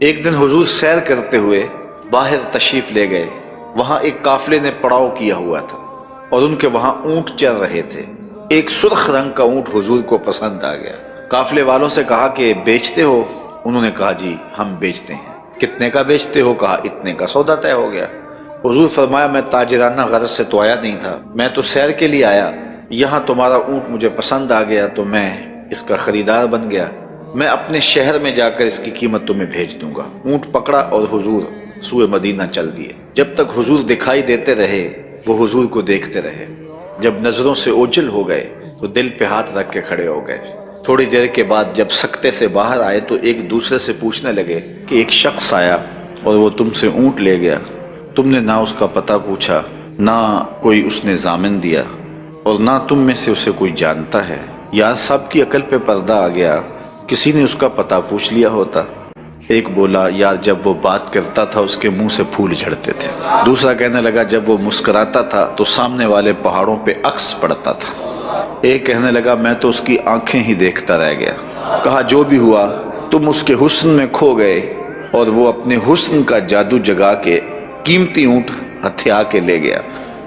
ایک دن حضور سیر کرتے ہوئے باہر تشریف لے گئے۔ وہاں ایک قافلے نے پڑاؤ کیا ہوا تھا اور ان کے وہاں اونٹ چل رہے تھے۔ ایک سرخ رنگ کا اونٹ حضور کو پسند آ گیا۔ قافلے والوں سے کہا کہ بیچتے ہو؟ انہوں نے کہا جی ہم بیچتے ہیں۔ کتنے کا بیچتے ہو؟ کہا اتنے کا۔ سودا طے ہو گیا۔ حضور فرمایا میں تاجرانہ غرض سے تو آیا نہیں تھا، میں تو سیر کے لیے آیا، یہاں تمہارا اونٹ مجھے پسند آ گیا تو میں اس کا خریدار بن گیا، میں اپنے شہر میں جا کر اس کی قیمت تمہیں بھیج دوں گا۔ اونٹ پکڑا اور حضور سوئے مدینہ چل دیے۔ جب تک حضور دکھائی دیتے رہے وہ حضور کو دیکھتے رہے۔ جب نظروں سے اوجھل ہو گئے تو دل پہ ہاتھ رکھ کے کھڑے ہو گئے۔ تھوڑی دیر کے بعد جب سکتے سے باہر آئے تو ایک دوسرے سے پوچھنے لگے کہ ایک شخص آیا اور وہ تم سے اونٹ لے گیا، تم نے نہ اس کا پتہ پوچھا، نہ کوئی اس نے ضامن دیا، اور نہ تم میں سے اسے کوئی جانتا ہے۔ یار صاحب کی عقل پہ پردہ آ گیا، کسی نے اس کا پتہ پوچھ لیا ہوتا۔ ایک بولا یار جب وہ بات کرتا تھا اس کے منہ سے پھول جھڑتے تھے۔ دوسرا کہنے لگا جب وہ مسکراتا تھا تو سامنے والے پہاڑوں پہ عکس پڑتا تھا۔ ایک کہنے لگا میں تو اس کی آنکھیں ہی دیکھتا رہ گیا۔ کہا جو بھی ہوا تم اس کے حسن میں کھو گئے اور وہ اپنے حسن کا جادو جگا کے قیمتی اونٹ ہتھیا کے لے گیا۔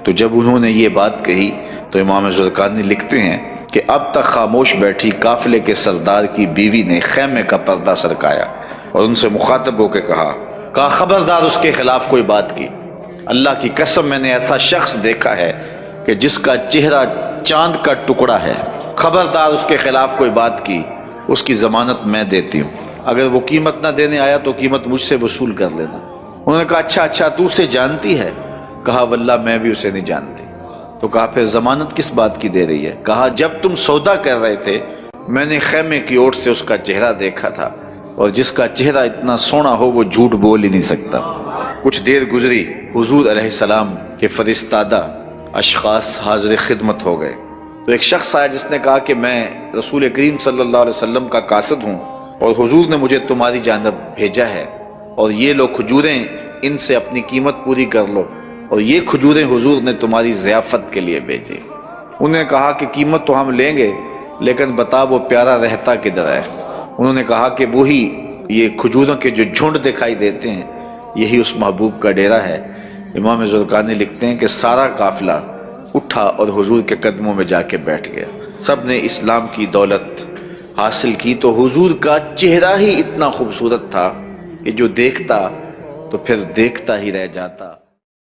تو جب انہوں نے یہ بات کہی تو امام زرقانی لکھتے ہیں کہ اب تک خاموش بیٹھی قافلے کے سردار کی بیوی نے خیمے کا پردہ سرکایا اور ان سے مخاطب ہو کے کہا خبردار اس کے خلاف کوئی بات کی، اللہ کی قسم میں نے ایسا شخص دیکھا ہے کہ جس کا چہرہ چاند کا ٹکڑا ہے، خبردار اس کے خلاف کوئی بات کی، اس کی ضمانت میں دیتی ہوں، اگر وہ قیمت نہ دینے آیا تو قیمت مجھ سے وصول کر لینا۔ انہوں نے کہا اچھا تو اسے جانتی ہے؟ کہا واللہ میں بھی اسے نہیں جانتی۔ تو کہا پھر ضمانت کس بات کی دے رہی ہے؟ کہا جب تم سودا کر رہے تھے میں نے خیمے کی اوٹ سے اس کا چہرہ دیکھا تھا، اور جس کا چہرہ اتنا سونا ہو وہ جھوٹ بول ہی نہیں سکتا۔ کچھ دیر گزری، حضور علیہ السلام کے فرستادہ اشخاص حاضر خدمت ہو گئے۔ تو ایک شخص آیا جس نے کہا کہ میں رسول کریم صلی اللہ علیہ وسلم کا قاصد ہوں اور حضور نے مجھے تمہاری جانب بھیجا ہے، اور یہ لو کھجوریں، ان سے اپنی قیمت پوری کر لو، اور یہ کھجوریں حضور نے تمہاری ضیافت کے لیے بھیجی۔ انہوں نے کہا کہ قیمت تو ہم لیں گے لیکن بتا وہ پیارا رہتا کدھر ہے؟ انہوں نے کہا کہ وہی یہ کھجوروں کے جو جھنڈ دکھائی دیتے ہیں یہی اس محبوب کا ڈیرا ہے۔ امام زرقانی لکھتے ہیں کہ سارا قافلہ اٹھا اور حضور کے قدموں میں جا کے بیٹھ گیا۔ سب نے اسلام کی دولت حاصل کی تو حضور کا چہرہ ہی اتنا خوبصورت تھا کہ جو دیکھتا تو پھر دیکھتا ہی رہ جاتا۔